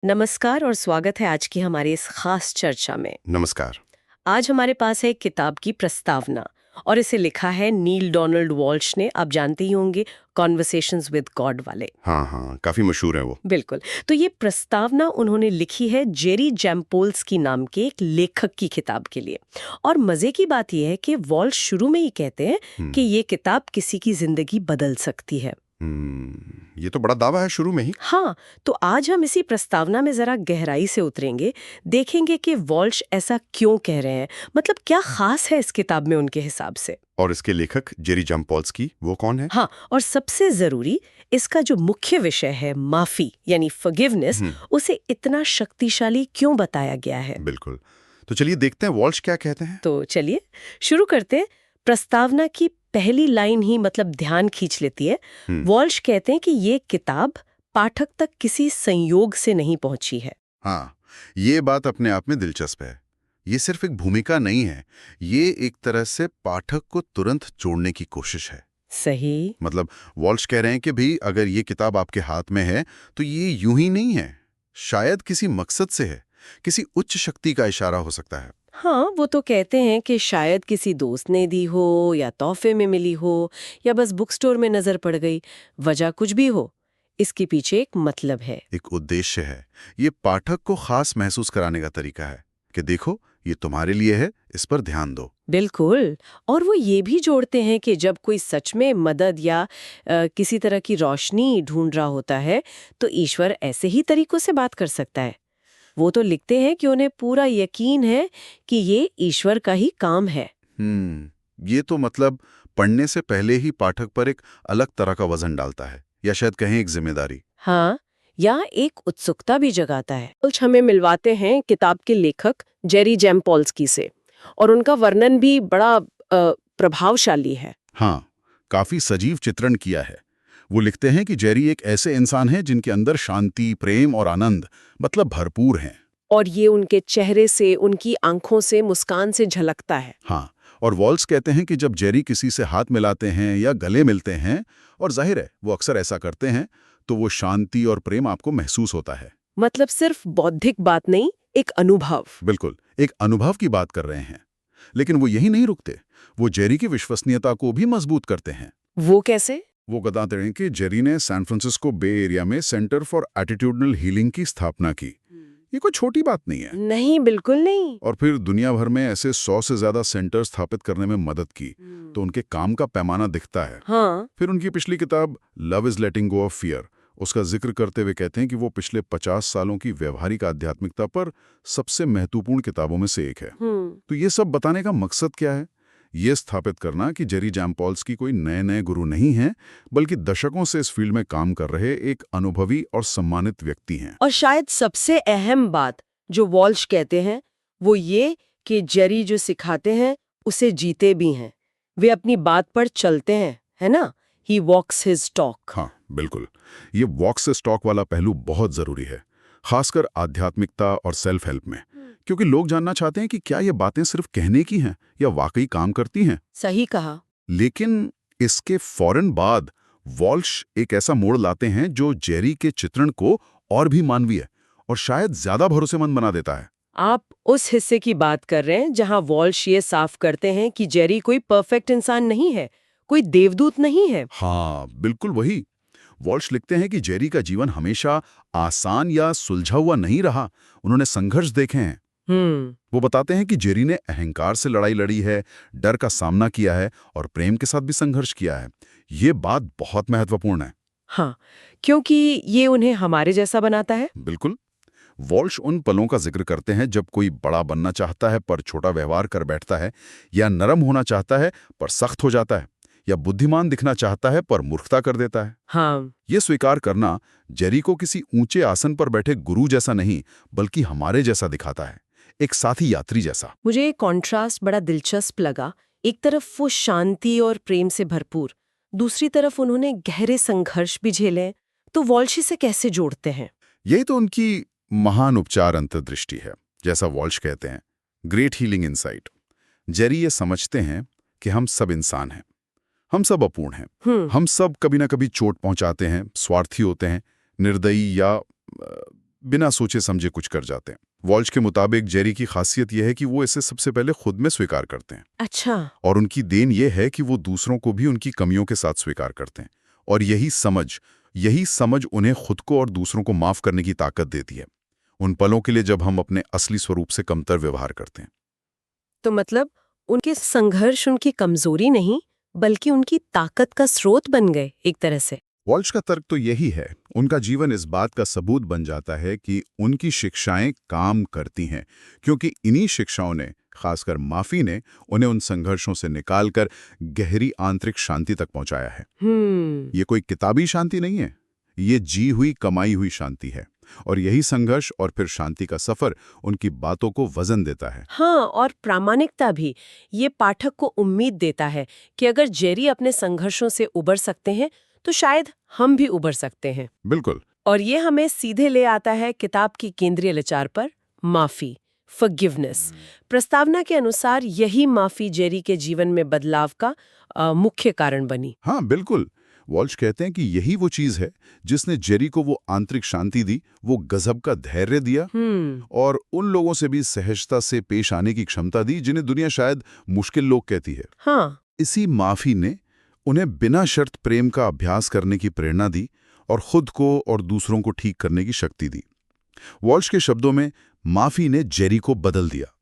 नमस्कार और स्वागत है आज की हमारी इस खास चर्चा में। नमस्कार। आज हमारे पास है एक किताब की प्रस्तावना और इसे लिखा है नील डोनाल्ड वॉल्श ने। आप जानते ही होंगे, कॉन्वर्सेशंस विद गॉड वाले। हाँ, हाँ, काफ़ी मशहूर है वो। बिल्कुल। तो ये प्रस्तावना उन्होंने लिखी है जेरी जैम्पोल्स्की नाम के एक लेखक की किताब के लिए। और मजे की बात यह है कि वॉल्श शुरू में ही कहते हैं कि ये किताब किसी की जिंदगी बदल सकती है। ये तो बड़ा दावा है शुरू में ही। हाँ, तो आज हम इसी प्रस्तावना में जरा गहराई से उतरेंगे, देखेंगे कि वॉल्श ऐसा क्यों कह रहे हैं, मतलब क्या खास है इस किताब में उनके हिसाब से। और इसके लेखक जेरी जाम्पोल्स्की वो कौन है? हाँ, और सबसे जरूरी, इसका जो मुख्य विषय है माफी यानी फॉरगिवनेस, उसे इतना शक्तिशाली क्यों बताया गया है। बिल्कुल। तो चलिए देखते हैं वॉल्श क्या कहते हैं। तो चलिए शुरू करते हैं। प्रस्तावना की पहली लाइन ही मतलब ध्यान खींच लेती है। वॉल्श कहते हैं कि ये किताब पाठक तक किसी संयोग से नहीं पहुंची है। हाँ, ये बात अपने आप में दिलचस्प है। ये सिर्फ एक भूमिका नहीं है, ये एक तरह से पाठक को तुरंत जोड़ने की कोशिश है। सही। मतलब वॉल्श कह रहे हैं कि भाई अगर ये किताब आपके हाथ में है तो ये यूं ही नहीं है, शायद किसी मकसद से है, किसी उच्च शक्ति का इशारा हो सकता है। हाँ, वो तो कहते हैं कि शायद किसी दोस्त ने दी हो या तोहफे में मिली हो या बस बुक स्टोर में नजर पड़ गई। वजह कुछ भी हो, इसके पीछे एक मतलब है। एक उद्देश्य है। ये पाठक को खास महसूस कराने का तरीका है कि देखो ये तुम्हारे लिए है, इस पर ध्यान दो। बिल्कुल। और वो ये भी जोड़ते हैं कि जब कोई सच में मदद या किसी तरह की रोशनी ढूंढ रहा होता है तो ईश्वर ऐसे ही तरीकों से बात कर सकता है। वो तो लिखते हैं कि उन्हें पूरा यकीन है कि ये ईश्वर का ही काम है। ये तो मतलब पढ़ने से पहले ही पाठक पर एक अलग तरह का वजन डालता है, या शायद कहें एक जिम्मेदारी। हाँ, या एक उत्सुकता भी जगाता है। कुछ हमें मिलवाते हैं किताब के लेखक जेरी जैम्पोल्स्की से, और उनका वर्णन भी बड़ा प्रभावशाली है। हाँ, काफी सजीव चित्रण किया है। वो लिखते हैं कि जेरी एक ऐसे इंसान है जिनके अंदर शांति, प्रेम और आनंद मतलब भरपूर हैं। और ये उनके चेहरे से, उनकी आंखों से, मुस्कान से झलकता है। हाँ, और वॉल्स कहते हैं कि जब जेरी किसी से हाथ मिलाते हैं या गले मिलते हैं, और जाहिर है वो अक्सर ऐसा करते हैं, तो वो शांति और प्रेम आपको महसूस होता है। मतलब सिर्फ बौद्धिक बात नहीं, एक अनुभव। बिल्कुल, एक अनुभव की बात कर रहे हैं। लेकिन वो यही नहीं रुकते, वो जेरी की विश्वसनीयता को भी मजबूत करते हैं। वो कैसे? वो बताते हैं कि जेरी ने सैन फ्रांसिस्को बे एरिया में सेंटर फॉर एटीट्यूडनल हीलिंग की स्थापना की। ये कोई छोटी बात नहीं है। नहीं, बिल्कुल नहीं। और फिर दुनिया भर में ऐसे 100 से ज्यादा सेंटर स्थापित करने में मदद की। तो उनके काम का पैमाना दिखता है। हाँ। फिर उनकी पिछली किताब love is letting go of fear, उसका जिक्र करते हुए कहते हैं कि वो पिछले 50 सालों की व्यवहारिक आध्यात्मिकता पर सबसे महत्वपूर्ण किताबों में से एक है। तो ये सब बताने का मकसद क्या है? ये स्थापित करना कि जेरी जैम्पोल्स्की कोई नए नए गुरु नहीं हैं, बल्कि दशकों से इस फील्ड में काम कर रहे एक अनुभवी और सम्मानित व्यक्ति हैं। और शायद सबसे अहम बात जो वॉल्श कहते हैं वो ये कि जेरी जो सिखाते हैं उसे जीते भी हैं। वे अपनी बात पर चलते हैं, है ना? ही वॉक्स हिज टॉक। हाँ, बिल्कुल। ये वॉक से स्टॉक वाला पहलू बहुत जरूरी है, खासकर आध्यात्मिकता और सेल्फ हेल्प में, क्योंकि लोग जानना चाहते हैं कि क्या ये बातें सिर्फ कहने की हैं या वाकई काम करती हैं। सही कहा। लेकिन इसके फौरन बाद वॉल्श एक ऐसा मोड़ लाते हैं जो जेरी के चित्रण को और भी मानवीय और शायद ज्यादा भरोसेमंद बना देता है। आप उस हिस्से की बात कर रहे हैं जहां वॉल्श ये साफ करते हैं कि जेरी कोई परफेक्ट इंसान नहीं है, कोई देवदूत नहीं है। हाँ, बिल्कुल वही। वॉल्श लिखते हैं कि जेरी का जीवन हमेशा आसान या सुलझा हुआ नहीं रहा, उन्होंने संघर्ष देखे हैं। वो बताते हैं कि जेरी ने अहंकार से लड़ाई लड़ी है, डर का सामना किया है और प्रेम के साथ भी संघर्ष किया है। ये बात बहुत महत्वपूर्ण है। हाँ, क्योंकि ये उन्हें हमारे जैसा बनाता है। बिल्कुल। वॉल्श उन पलों का जिक्र करते हैं जब कोई बड़ा बनना चाहता है पर छोटा व्यवहार कर बैठता है, या नरम होना चाहता है पर सख्त हो जाता है, या बुद्धिमान दिखना चाहता है पर मूर्खता कर देता है। हाँ। ये स्वीकार करना जेरी को किसी ऊंचे आसन पर बैठे गुरु जैसा नहीं, बल्कि हमारे जैसा दिखाता है, एक साथी यात्री जैसा। मुझे ये कॉन्ट्रास्ट बड़ा दिलचस्प लगा। एक तरफ वो शांति और प्रेम से भरपूर, दूसरी तरफ उन्होंने गहरे संघर्ष भी झेले। तो वॉल्श इसे कैसे जोड़ते हैं? यही तो उनकी महान उपचार अंतर्दृष्टि है, जैसा वॉल्श कहते हैं, ग्रेट हीलिंग इनसाइट। जेरी ये समझते हैं कि हम सब इंसान हैं, हम सब अपूर्ण हैं, हम सब कभी ना कभी चोट पहुंचाते हैं, स्वार्थी होते हैं, निर्दयी या बिना सोचे समझे कुछ कर जाते हैं। वॉल्श के मुताबिक जेरी की खासियत यह है कि वो इसे सबसे पहले खुद में स्वीकार करते हैं। अच्छा। और उनकी देन ये है कि वो दूसरों को भी उनकी कमियों के साथ स्वीकार करते हैं। और यही समझ उन्हें खुद को और दूसरों को माफ करने की ताकत देती है, उन पलों के लिए जब हम अपने असली स्वरूप से कमतर व्यवहार करते हैं। तो मतलब उनके संघर्ष उनकी कमजोरी नहीं बल्कि उनकी ताकत का स्रोत बन गए एक तरह से। वॉल्श का तर्क तो यही है। उनका जीवन इस बात का सबूत बन जाता है कि उनकी शिक्षाएं काम करती हैं, क्योंकि इन्हीं शिक्षाओं ने, खासकर माफी ने, उन्हें उन संघर्षों से निकालकर गहरी आंतरिक शांति तक पहुंचाया है। ये कोई किताबी शांति नहीं है, ये जी हुई कमाई हुई शांति है। और यही संघर्ष और फिर शांति का सफर उनकी बातों को वजन देता है। हाँ, और प्रामाणिकता भी। ये पाठक को उम्मीद देता है कि अगर जेरी अपने संघर्षों से उबर सकते हैं तो शायद हम भी उबर सकते हैं। बिल्कुल। और ये हमें सीधे ले आता है किताब की केंद्रीय विचार पर, माफी, फॉरगिवनेस। प्रस्तावना के अनुसार यही माफी जेरी के जीवन में बदलाव का मुख्य कारण बनी। हाँ, बिल्कुल। वॉल्श कहते हैं कि यही वो चीज है जिसने जेरी को वो आंतरिक शांति दी, वो गजब का धैर्य दिया और उन लोगों से भी सहजता से पेश आने की क्षमता दी जिन्हें दुनिया शायद मुश्किल लोग कहती है। हाँ। इसी माफी ने उन्हें बिना शर्त प्रेम का अभ्यास करने की प्रेरणा दी और खुद को और दूसरों को ठीक करने की शक्ति दी। वॉल्श के शब्दों में, माफी ने जेरी को बदल दिया।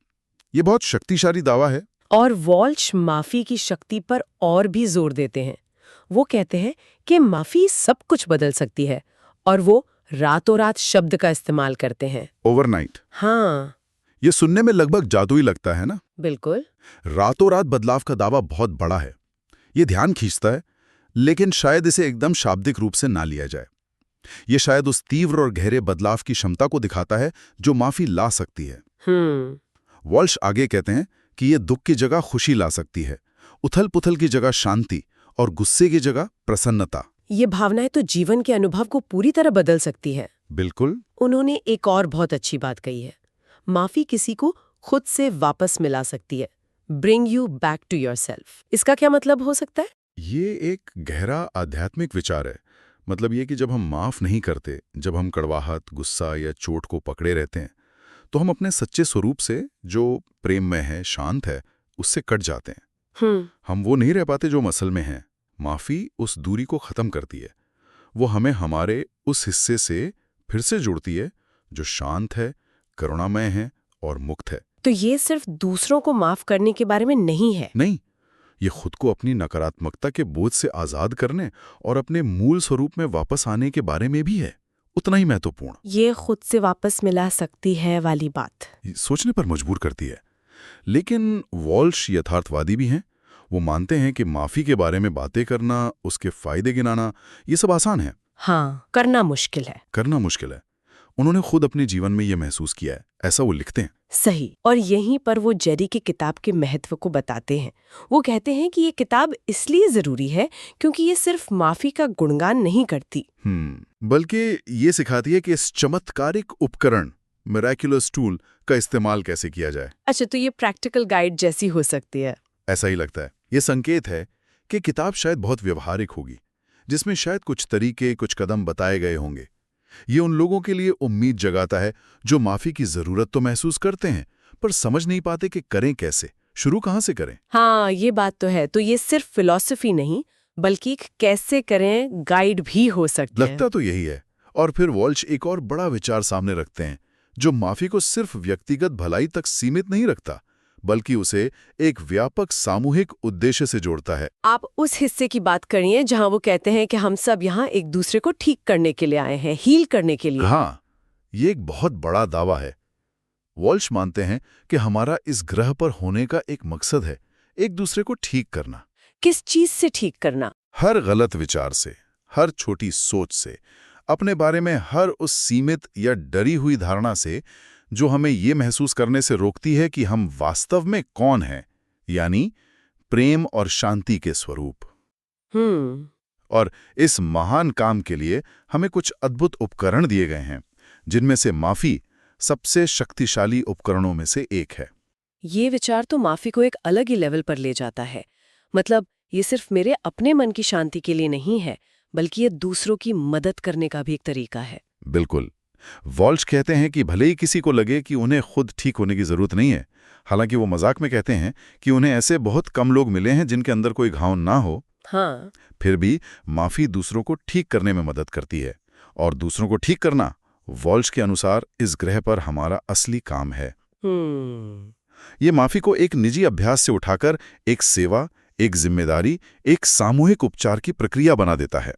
ये बहुत शक्तिशाली दावा है। और वॉल्श माफी की शक्ति पर और भी जोर देते हैं। वो कहते हैं कि माफी सब कुछ बदल सकती है और वो रातों रात शब्द का इस्तेमाल करते हैं। ओवरनाइट। हाँ। ये सुनने में लगभग जादुई लगता है ना? बिल्कुल। रातों रात बदलाव का दावा बहुत बड़ा है। ये ध्यान खींचता है, लेकिन शायद इसे एकदम शाब्दिक रूप से ना लिया जाए। ये शायद उस तीव्र और गहरे बदलाव की क्षमता को दिखाता है जो माफी ला सकती है। वॉल्श आगे कहते हैं कि ये दुख की जगह खुशी ला सकती है, उथल पुथल की जगह शांति और गुस्से की जगह प्रसन्नता। ये भावनाएं तो जीवन के अनुभव को पूरी तरह बदल सकती है। बिल्कुल। उन्होंने एक और बहुत अच्छी बात कही है, माफी किसी को खुद से वापस मिला सकती है। Bring you back to yourself. इसका क्या मतलब हो सकता है? ये एक गहरा आध्यात्मिक विचार है। मतलब ये कि जब हम माफ नहीं करते, जब हम कड़वाहट, गुस्सा या चोट को पकड़े रहते हैं, तो हम अपने सच्चे स्वरूप से, जो प्रेम में है, शांत है, उससे कट जाते हैं। हम वो नहीं रह पाते जो असल में हैं। माफी उस दूरी को खत्म करती है। वो हमें हमारे उस हिस्से से फिर से जोड़ती है जो शांत है, करुणामय है और मुक्त है। तो ये सिर्फ दूसरों को माफ करने के बारे में नहीं है। नहीं, ये खुद को अपनी नकारात्मकता के बोझ से आजाद करने और अपने मूल स्वरूप में वापस आने के बारे में भी है। उतना ही महत्वपूर्ण। ये खुद से वापस मिला सकती है वाली बात सोचने पर मजबूर करती है। लेकिन वॉल्श यथार्थवादी भी हैं। वो मानते हैं कि माफी के बारे में बातें करना, उसके फायदे गिनाना, ये सब आसान है। हाँ, करना मुश्किल है। उन्होंने खुद अपने जीवन में ये महसूस किया है, ऐसा वो लिखते हैं। सही। और यहीं पर वो जेरी की किताब के महत्व को बताते हैं। वो कहते हैं कि ये किताब इसलिए जरूरी है क्योंकि ये सिर्फ माफी का गुणगान नहीं करती, बल्कि ये सिखाती है कि इस चमत्कारिक उपकरण, मिरेक्युलस टूल, का इस्तेमाल कैसे किया जाए। अच्छा, तो ये प्रैक्टिकल गाइड जैसी हो सकती है। ऐसा ही लगता है। ये संकेत है कि किताब शायद बहुत व्यवहारिक होगी, जिसमें शायद कुछ तरीके, कुछ कदम बताए गए होंगे। ये उन लोगों के लिए उम्मीद जगाता है जो माफी की जरूरत तो महसूस करते हैं पर समझ नहीं पाते कि करें कैसे, शुरू कहां से करें। हाँ, ये बात तो है। तो ये सिर्फ फिलॉसफी नहीं बल्कि कैसे करें गाइड भी हो सकता है। लगता तो यही है। और फिर वॉल्श एक और बड़ा विचार सामने रखते हैं जो माफी को सिर्फ व्यक्तिगत भलाई तक सीमित नहीं रखता, बल्कि उसे एक व्यापक सामूहिक उद्देश्य से जोड़ता है। आप उस हिस्से की बात करिए जहां वो कहते हैं कि हम सब यहाँ एक दूसरे को ठीक करने के लिए आए हैं, हील करने के लिए। हाँ, ये एक बहुत बड़ा दावा है। वॉल्श मानते हैं कि हमारा इस ग्रह पर होने का एक मकसद है, एक दूसरे को ठीक करना। किस चीज से ठीक करना? हर गलत विचार से, हर छोटी सोच से, अपने बारे में हर उस सीमित या डरी हुई धारणा से जो हमें ये महसूस करने से रोकती है कि हम वास्तव में कौन हैं, यानी प्रेम और शांति के स्वरूप। और इस महान काम के लिए हमें कुछ अद्भुत उपकरण दिए गए हैं, जिनमें से माफी सबसे शक्तिशाली उपकरणों में से एक है। ये विचार तो माफी को एक अलग ही लेवल पर ले जाता है। मतलब ये सिर्फ मेरे अपने मन की शांति के लिए नहीं है, बल्कि ये दूसरों की मदद करने का भी एक तरीका है। बिल्कुल। वॉल्श कहते हैं कि भले ही किसी को लगे कि उन्हें खुद ठीक होने की जरूरत नहीं है, हालांकि वो मजाक में कहते हैं कि उन्हें ऐसे बहुत कम लोग मिले हैं जिनके अंदर कोई घाव ना हो, हाँ, फिर भी माफी दूसरों को ठीक करने में मदद करती है। और दूसरों को ठीक करना, वॉल्श के अनुसार, इस ग्रह पर हमारा असली काम है। ये माफी को एक निजी अभ्यास से उठाकर एक सेवा, एक जिम्मेदारी, एक सामूहिक उपचार की प्रक्रिया बना देता है।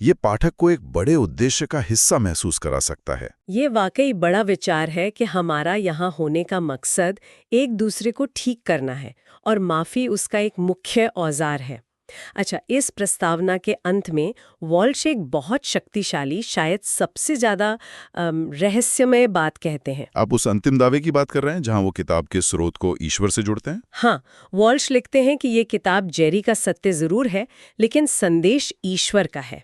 ये पाठक को एक बड़े उद्देश्य का हिस्सा महसूस करा सकता है। ये वाकई बड़ा विचार है कि हमारा यहाँ होने का मकसद एक दूसरे को ठीक करना है और माफी उसका एक मुख्य औजार है। अच्छा, इस प्रस्तावना के अंत में वॉल्श एक बहुत शक्तिशाली, शायद सबसे ज्यादा रहस्यमय बात कहते हैं। आप उस अंतिम दावे की बात कर रहे हैं जहां वो किताब के स्रोत को ईश्वर से जुड़ते हैं? हाँ, वॉल्श लिखते हैं कि ये किताब जेरी का सत्य जरूर है, लेकिन संदेश ईश्वर का है।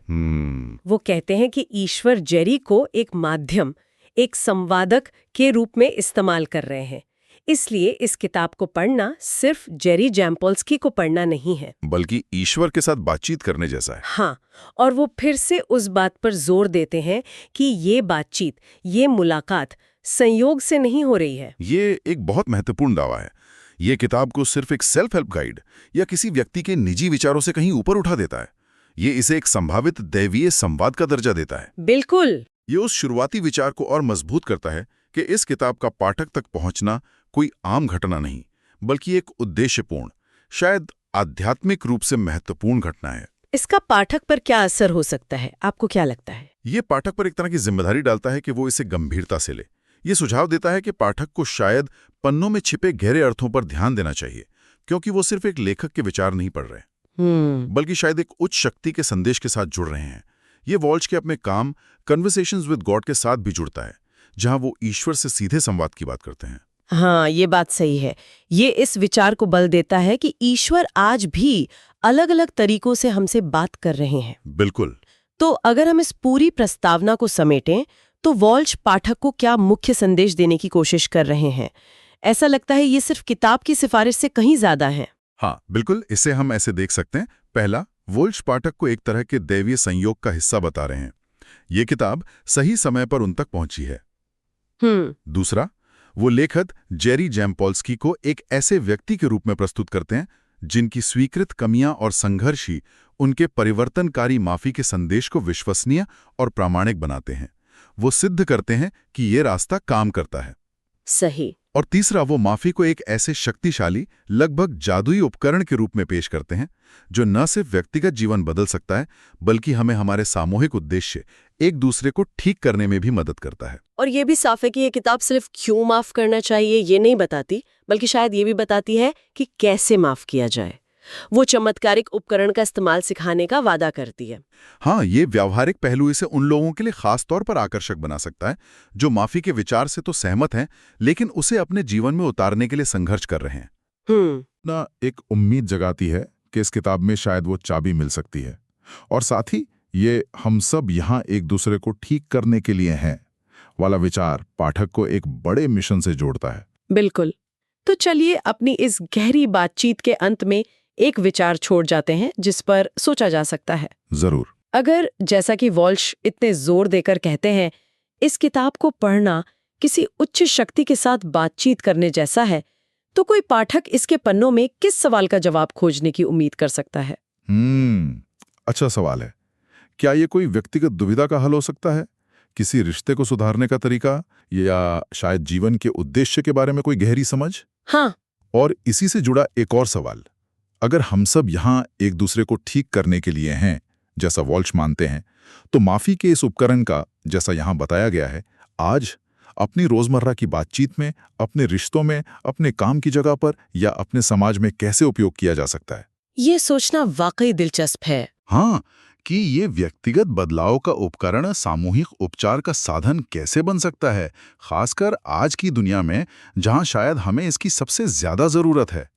वो कहते हैं कि ईश्वर जेरी को एक माध्यम, एक संवादक के रूप में इस्तेमाल कर रहे हैं। इसलिए इस किताब को पढ़ना सिर्फ जेरी जैम्पोल्स्की को पढ़ना नहीं है, बल्कि ईश्वर के साथ बातचीत करने जैसा है। हाँ, और वो फिर से उस बात पर जोर देते हैं कि ये बातचीत, ये मुलाकात संयोग से नहीं हो रही है। ये एक बहुत महत्वपूर्ण दावा है। ये किताब को सिर्फ एक सेल्फ हेल्प गाइड या किसी व्यक्ति के निजी विचारों से कहीं ऊपर उठा देता है। ये इसे एक संभावित दैवीय संवाद का दर्जा देता है। बिल्कुल। ये उस शुरुआती विचार को और मजबूत करता है कि इस किताब का पाठक तक पहुंचना कोई आम घटना नहीं, बल्कि एक उद्देश्यपूर्ण, शायद आध्यात्मिक रूप से महत्वपूर्ण घटना है। इसका पाठक पर क्या असर हो सकता है, आपको क्या लगता है? ये पाठक पर एक तरह की जिम्मेदारी डालता है कि वो इसे गंभीरता से ले। ये सुझाव देता है कि पाठक को शायद पन्नों में छिपे गहरे अर्थों पर ध्यान देना चाहिए, क्योंकि वो सिर्फ एक लेखक के विचार नहीं पढ़ रहे, बल्कि शायद एक उच्च शक्ति के संदेश के साथ जुड़ रहे हैं। ये वॉल्श के अपने काम कन्वर्सेशंस विद गॉड के साथ भी जुड़ता है, जहां वो ईश्वर से सीधे संवाद की बात करते हैं। हाँ, ये बात सही है। ये इस विचार को बल देता है कि ईश्वर आज भी अलग अलग तरीकों से हमसे बात कर रहे हैं। बिल्कुल। तो अगर हम इस पूरी प्रस्तावना को समेटें, तो वॉल्श पाठक को क्या मुख्य संदेश देने की कोशिश कर रहे हैं? ऐसा लगता है ये सिर्फ किताब की सिफारिश से कहीं ज्यादा है। हाँ, बिल्कुल, इसे हम ऐसे देख सकते हैं। पहला, वॉल्श पाठक को एक तरह के दैवीय संयोग का हिस्सा बता रहे हैं। ये किताब सही समय पर उन तक पहुंची है। दूसरा, वो लेखक जेरी जैम्पोल्स्की को एक ऐसे व्यक्ति के रूप में प्रस्तुत करते हैं जिनकी स्वीकृत कमियां और संघर्ष ही उनके परिवर्तनकारी माफी के संदेश को विश्वसनीय और प्रामाणिक बनाते हैं। वो सिद्ध करते हैं कि ये रास्ता काम करता है। सही। और तीसरा, वो माफी को एक ऐसे शक्तिशाली, लगभग जादुई उपकरण के रूप में पेश करते हैं जो न सिर्फ व्यक्तिगत जीवन बदल सकता है, बल्कि हमें हमारे सामूहिक उद्देश्य, एक दूसरे को ठीक करने में भी मदद करता है। और ये भी साफ है कि ये किताब सिर्फ क्यों माफ करना चाहिए ये नहीं बताती, बल्कि शायद ये भी बताती है कि कैसे माफ किया जाए। वो चमत्कारिक उपकरण का इस्तेमाल सिखाने का वादा करती है। हाँ, ये व्यावहारिक पहलू इसे उन लोगों के लिए खास तौर पर आकर्षक बना सकता है जो माफी के विचार से तो सहमत हैं, लेकिन उसे अपने जीवन में उतारने के लिए संघर्ष कर रहे हैं। ना एक उम्मीद जगाती है कि इस किताब में शायद वो चाबी मिल सकती है, और साथ ही ये हम सब यहाँ एक दूसरे को ठीक करने के लिए हैं वाला विचार पाठक को एक बड़े मिशन से जोड़ता है। बिल्कुल। तो चलिए अपनी इस गहरी बातचीत के अंत में एक विचार छोड़ जाते हैं जिस पर सोचा जा सकता है। जरूर। अगर, जैसा कि वॉल्श इतने जोर देकर कहते हैं, इस किताब को पढ़ना किसी उच्च शक्ति के साथ बातचीत करने जैसा है, तो कोई पाठक इसके पन्नों में किस सवाल का जवाब खोजने की उम्मीद कर सकता है? अच्छा सवाल है। क्या ये कोई व्यक्तिगत दुविधा का हल हो सकता है, किसी रिश्ते को सुधारने का तरीका, या शायद जीवन के उद्देश्य के बारे में कोई गहरी समझ? हाँ। और इसी से जुड़ा एक और सवाल, अगर हम सब यहाँ एक दूसरे को ठीक करने के लिए हैं, जैसा वॉल्श मानते हैं, तो माफी के इस उपकरण का, जैसा यहाँ बताया गया है, आज अपनी रोजमर्रा की बातचीत में, अपने रिश्तों में, अपने काम की जगह पर या अपने समाज में कैसे उपयोग किया जा सकता है? ये सोचना वाकई दिलचस्प है। हाँ, कि ये व्यक्तिगत बदलाव का उपकरण सामूहिक उपचार का साधन कैसे बन सकता है, खासकर आज की दुनिया में जहां शायद हमें इसकी सबसे ज्यादा जरूरत है।